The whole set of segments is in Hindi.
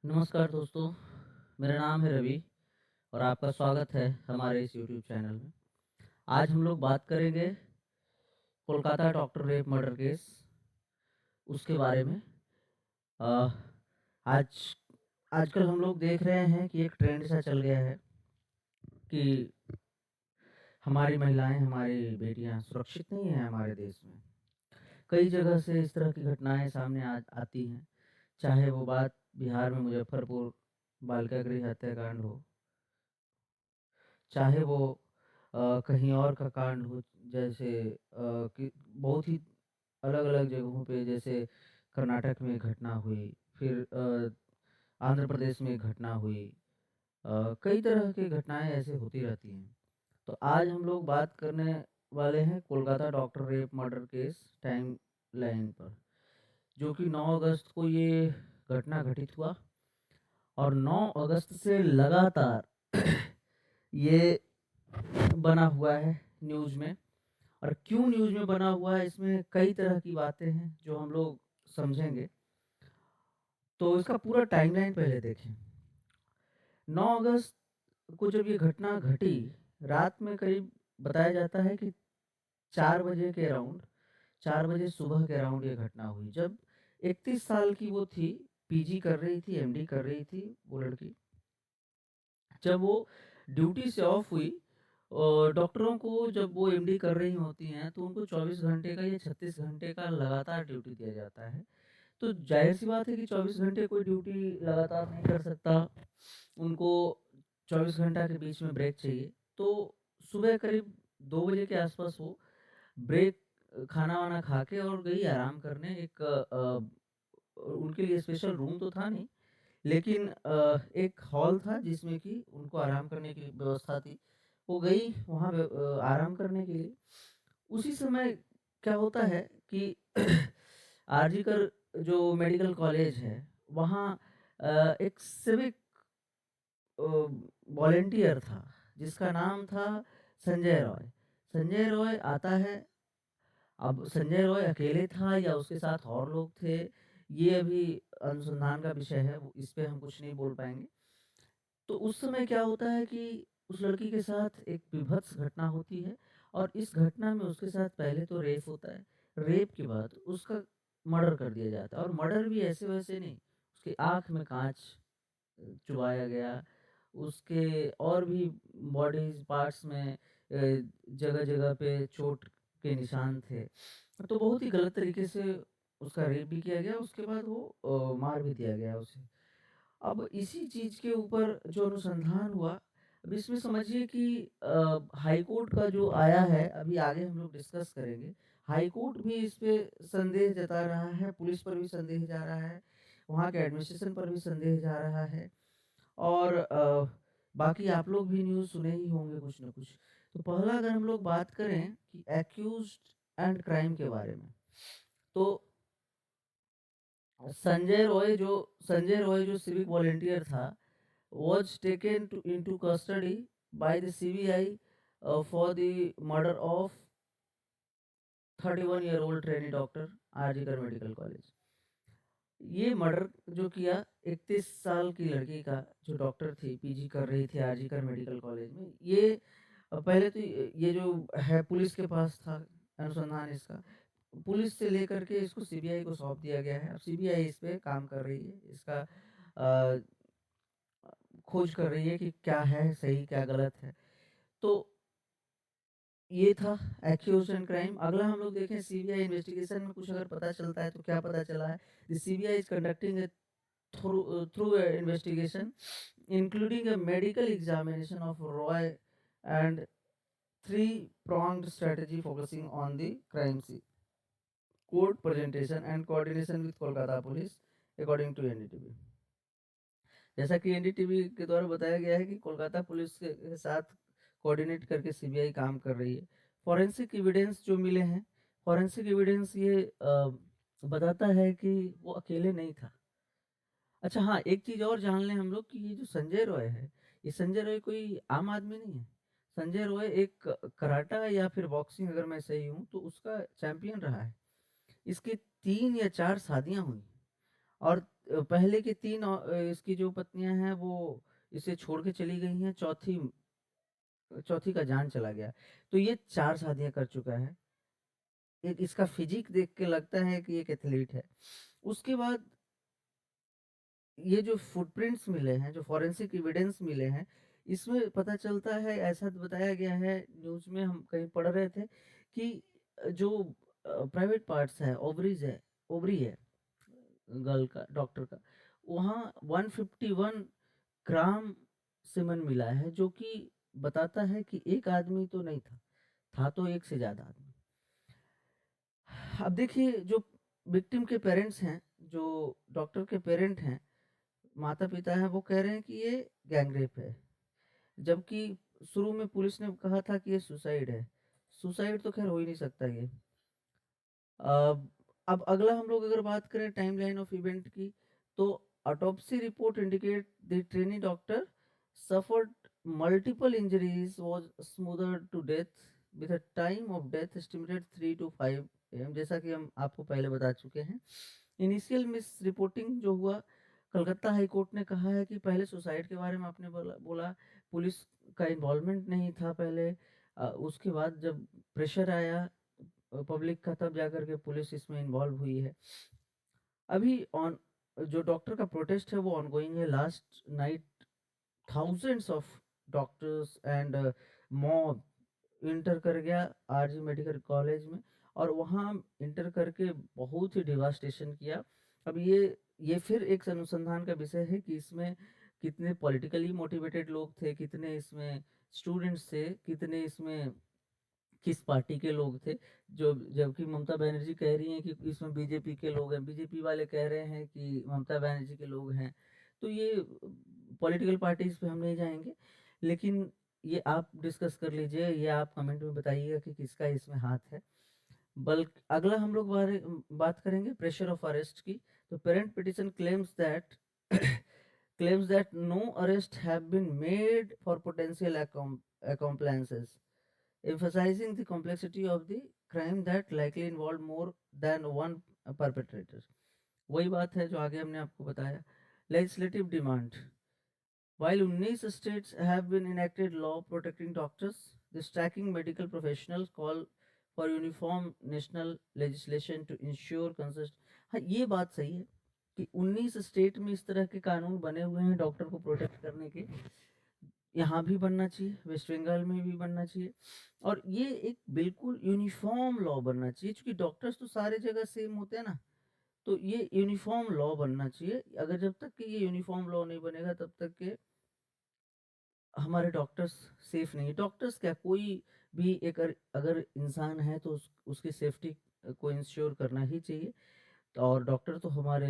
नमस्कार दोस्तों, मेरा नाम है रवि और आपका स्वागत है हमारे इस यूट्यूब चैनल में। आज हम लोग बात करेंगे Kolkata doctor rape murder case उसके बारे में। अ, आज आजकल हम लोग देख रहे हैं कि एक ट्रेंड सा चल गया है कि हमारी महिलाएं, हमारी बेटियां सुरक्षित नहीं हैं हमारे देश में। कई जगह से इस तरह की घटनाएं सामने आती हैं, चाहे वो बात बिहार में मुजफ्फरपुर बालिका गृह हत्याकांड हो, चाहे वो कहीं और का कांड हो, जैसे कि बहुत ही अलग-अलग जगहों पे, जैसे कर्नाटक में एक घटना हुई, फिर आंध्र प्रदेश में एक घटना हुई। कई तरह की घटनाएँ ऐसे होती रहती हैं। तो आज हम लोग बात करने वाले हैं Kolkata doctor rape murder case time line पर, जो कि 9 अगस्त को ये घटना घटित हुआ और 9 अगस्त से लगातार ये बना हुआ है न्यूज़ में। और क्यों न्यूज़ में बना हुआ है, इसमें कई तरह की बातें हैं जो हम लोग समझेंगे। तो इसका पूरा टाइमलाइन पहले देखें। 9 अगस्त को जब ये घटना घटी, रात में करीब बताया जाता है कि 4 बजे के अराउंड, 4 बजे सुबह के अराउंड ये घटना हुई। जब 31 साल की वो थी, पीजी कर रही थी, एमडी कर रही थी वो लड़की। जब वो ड्यूटी से ऑफ हुई, डॉक्टरों को जब वो एमडी कर रही होती हैं तो उनको 24 घंटे का या 36 घंटे का लगातार ड्यूटी दिया जाता है। तो ज़ाहिर-सी बात है कि 24 घंटे कोई ड्यूटी लगातार नहीं कर सकता, उनको 24 घंटा के बीच में ब्रेक चाहिए। तो सुबह करीब 2 बजे के आसपास वो ब्रेक खाना-वाना खा के और गई आराम करने। एक उनके लिए स्पेशल रूम तो था नहीं, लेकिन एक हॉल था जिसमें कि उनको आराम करने की व्यवस्था थी। वो गई वहाँ पे आराम करने के लिए। उसी समय क्या होता है कि आरजीकर जो मेडिकल कॉलेज है, वहाँ एक सिविक अ, वॉलंटियर था जिसका नाम था संजय रॉय। संजय रॉय आता है। अब संजय रॉय अकेले था या उसके साथ और लोग थे, ये अभी अनुसंधान का विषय है, वो इस पे हम कुछ नहीं बोल पाएँगे। तो उस समय क्या होता है कि उस लड़की के साथ एक बीभत्स घटना होती है और इस घटना में उसके साथ पहले तो रेप होता है। रेप के बाद उसका मर्डर कर दिया जाता है और मर्डर भी ऐसे-वैसे नहीं, उसकी आँख में काँच चुभाया गया, उसके और भी बॉडीज़ पार्ट्स में जगह-जगह पे चोट के निशान थे। तो बहुत ही गलत तरीके से उसका रेप भी किया गया, उसके बाद वो मार भी दिया गया उसे। अब इसी चीज़ के ऊपर जो अनुसंधान हुआ, अब इसमें समझिए कि हाई कोर्ट का जो आया है, अभी आगे हम लोग डिस्कस करेंगे। हाई कोर्ट भी इस पे संदेह जता रहा है, पुलिस पर भी संदेह जा रहा है, वहाँ के एडमिनिस्ट्रेशन पर भी संदेह जा रहा है और बाकी आप लोग भी न्यूज़ सुने ही होंगे कुछ न कुछ। तो पहला अगर हम लोग बात करें कि एक्यूज़्ड एंड क्राइम के बारे में, तो संजय रॉय जो सिविक वॉलंटियर था, was taken into custody by the CBI for the murder of 31-year-old trainee doctor RG Kar medical college. ये मर्डर जो किया 31 साल की लड़की का, जो डॉक्टर थी, पीजी कर रही थी आरजीकर मेडिकल कॉलेज में। ये पहले तो ये जो है पुलिस के पास था अनुसंधान इसका। पुलिस से लेकर के इसको सीबीआई को सौंप दिया गया है। अब सीबीआई इस पे काम कर रही है। इसका अ, खोज कर रही है कि क्या है सही, क्या गलत है। तो ये था एक्यूज्ड एंड क्राइम। अगला हम लोग देखें सीबीआई इन्वेस्टिगेशन में कुछ अगर पता चलता है तो क्या पता चला है। The CBI is conducting A through investigation including a medical examination of Roy and three-pronged strategy focusing on the crime scene, court presentation and coordination with Kolkata police, according to NDTV. जैसा कि एनडीटीवी के द्वारा बताया गया है कि कोलकाता पुलिस के साथ कोऑर्डिनेट करके सीबीआई काम कर रही है। फॉरेंसिक एविडेंस जो मिले हैं, फॉरेंसिक एविडेंस ये बताता है कि वो अकेले नहीं था। अच्छा हाँ, एक चीज़ और जान लें हम लोग कि ये जो संजय रॉय है, ये संजय रॉय कोई आम आदमी नहीं है। संजय रॉय एक कराटा या फिर बॉक्सिंग, अगर मैं सही हूँ, तो उसका चैंपियन रहा है। इसकी 3 या 4 शादियाँ हुई और पहले की 3 इसकी जो पत्नियाँ हैं वो इसे छोड़ के चली गई हैं, चौथी का जान चला गया। तो ये 4 शादियाँ कर चुका है। एक इसका फिजिक देख के लगता है कि एक एथलीट है। उसके बाद ये जो फुटप्रिंट्स मिले हैं, जो फॉरेंसिक एविडेंस मिले हैं, इसमें पता चलता है, ऐसा बताया गया है, न्यूज़ में हम कहीं पढ़ रहे थे कि जो प्राइवेट पार्ट्स है, ओवरी है गर्ल का, डॉक्टर का, वहाँ 151 ग्राम सीमेन मिला है, जो कि बताता है कि एक आदमी तो नहीं था तो एक से ज़्यादा आदमी। अब देखिए, जो विक्टिम के पेरेंट्स हैं, जो डॉक्टर के पेरेंट हैं, माता-पिता हैं, वो कह रहे हैं कि ये गैंग रेप है। जबकि शुरू में पुलिस ने कहा था कि ये सुसाइड है। सुसाइड तो ख़ैर हो ही नहीं सकता ये। अ, अब अगला हम लोग अगर बात करें टाइमलाइन ऑफ इवेंट की, तो autopsy report indicate the trainee doctor suffered multiple injuries, was smothered to death with a time of death estimated 3 to 5 am, जैसा कि हम आपको पहले बता चुके हैं। इनिशियल मिस रिपोर्टिंग जो हुआ, कलकत्ता हाई कोर्ट ने कहा है कि पहले सुसाइड के बारे में आपने बोला पुलिस का इन्वॉल्वमेंट नहीं था पहले। उसके बाद जब प्रेशर आया पब्लिक का, तब जाकर के पुलिस इसमें इन्वॉल्व हुई है। अभी ऑन जो डॉक्टर का प्रोटेस्ट है वो ऑनगोइंग है। Last night thousands of doctors and mob inter कर गया आरजी मेडिकल कॉलेज में, और वहाँ इंटर करके बहुत ही डिवास्टेशन किया। अब ये फिर एक अनुसंधान का विषय है कि इसमें कितने पॉलिटिकली मोटिवेटेड लोग थे, कितने इसमें स्टूडेंट्स थे, कितने इसमें किस पार्टी के लोग थे। जो जबकि ममता बनर्जी कह रही हैं कि इसमें बीजेपी के लोग हैं, बीजेपी वाले कह रहे हैं कि ममता बनर्जी के लोग हैं। तो ये पॉलिटिकल पार्टीज़ पे हम नहीं जाएँगे, लेकिन ये आप डिस्कस कर लीजिए, ये आप कमेंट में बताइएगा कि किसका इसमें हाथ है। अगला हम लोग बात करेंगे प्रेशर ऑफ अरेस्ट की। तो parent petition claims that claims that no arrest have been made for potential accomplices, emphasizing the complexity of the crime that likely involved more than one perpetrator. वही बात है जो आगे हमने आपको बताया। Legislative demand. While 19 states have been enacted law protecting doctors, the striking medical professionals call for uniform national legislation to ensure consist। हाँ, ये बात सही है कि 19 स्टेट में इस तरह के कानून बने हुए हैं डॉक्टर को प्रोटेक्ट करने के। यहाँ भी बनना चाहिए, वेस्ट बंगाल में भी बनना चाहिए, और ये एक बिल्कुल यूनिफॉर्म लॉ बनना चाहिए, क्योंकि डॉक्टर्स तो सारे जगह सेम होते हैं ना। तो ये यूनिफॉर्म लॉ बनना चाहिए। अगर जब तक कि ये यूनिफॉर्म लॉ नहीं बनेगा, तब तक के हमारे डॉक्टर्स सेफ नहीं है। डॉक्टर्स क्या, कोई भी एक अगर इंसान है तो उसकी सेफ्टी को इंश्योर करना ही चाहिए। और डॉक्टर तो हमारे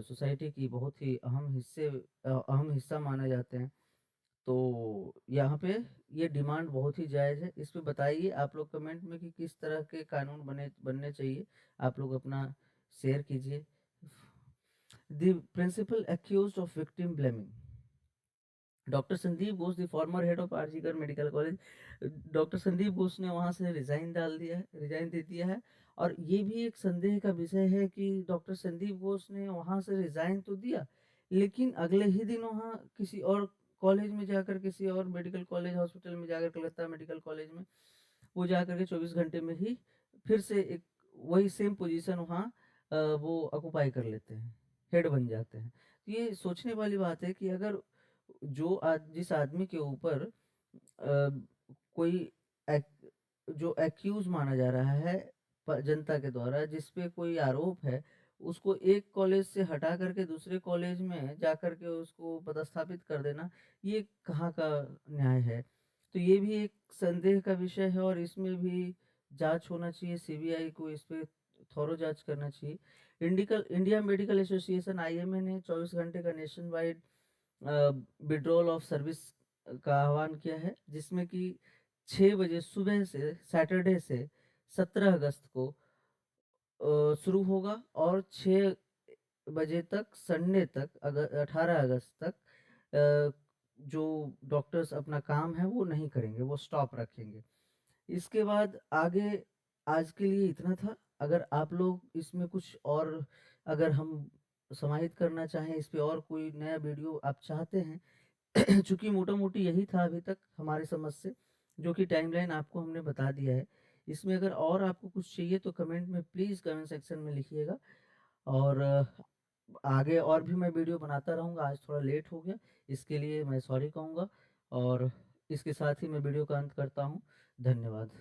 सोसाइटी की बहुत ही अहम हिस्सा माने जाते हैं। तो यहाँ पे ये डिमांड बहुत ही जायज़ है। इस पे बताइए आप लोग कमेंट में कि किस तरह के कानून बनने चाहिए। आप लोग अपना शेयर कीजिए। The principal accused of victim blaming. Doctor Sandip Ghosh the former head of RG Kar medical college. Doctor Sandip Ghosh ने वहाँ से रिज़ाइन दे दिया है। और ये भी एक संदेह का विषय है कि डॉक्टर संदीप घोष ने वहाँ से रिज़ाइन तो दिया, लेकिन अगले ही दिन वहाँ किसी और कॉलेज में जाकर, किसी और मेडिकल कॉलेज हॉस्पिटल में जाकर, कलकत्ता मेडिकल कॉलेज में वो जाकर के 24 घंटे में ही फिर से एक वही सेम पोजीशन वहाँ वो ऑक्युपाई कर लेते हैं, हेड बन जाते हैं। तो ये सोचने वाली बात है कि अगर जिस आदमी के ऊपर कोई एक, जो एक्यूज माना जा रहा है जनता के द्वारा, जिस पे कोई आरोप है, उसको एक कॉलेज से हटा करके दूसरे कॉलेज में जाकर के उसको पदस्थापित कर देना, ये कहाँ का न्याय है। तो ये भी एक संदेह का विषय है, और इसमें भी जांच होना चाहिए। सीबीआई को इस पे थॉरो जांच करना चाहिए। इंडिया मेडिकल एसोसिएशन आईएमए ने 24 घंटे का nation wide withdrawal of service का आह्वान किया है, जिसमें कि 6 बजे सुबह से सैटरडे से 17 अगस्त को शुरू होगा, और 6 बजे तक संडे तक 18 अगस्त तक जो डॉक्टर्स अपना काम है वो नहीं करेंगे, वो स्टॉप रखेंगे। इसके बाद आगे आज के लिए इतना था। अगर आप लोग इसमें कुछ और, अगर हम समाहित करना चाहें, इस पे और कोई नया वीडियो आप चाहते हैं, चूँकि मोटा-मोटी यही था अभी तक हमारी समझ से, जो कि टाइमलाइन आपको हमने बता दिया है। इसमें अगर और आपको कुछ चाहिए तो कमेंट में प्लीज़ कमेंट सेक्शन में लिखिएगा और आगे और भी मैं वीडियो बनाता रहूँगा, आज थोड़ा लेट हो गया, इसके लिए मैं सॉरी कहूँगा और इसके साथ ही मैं वीडियो का अंत करता हूँ। धन्यवाद।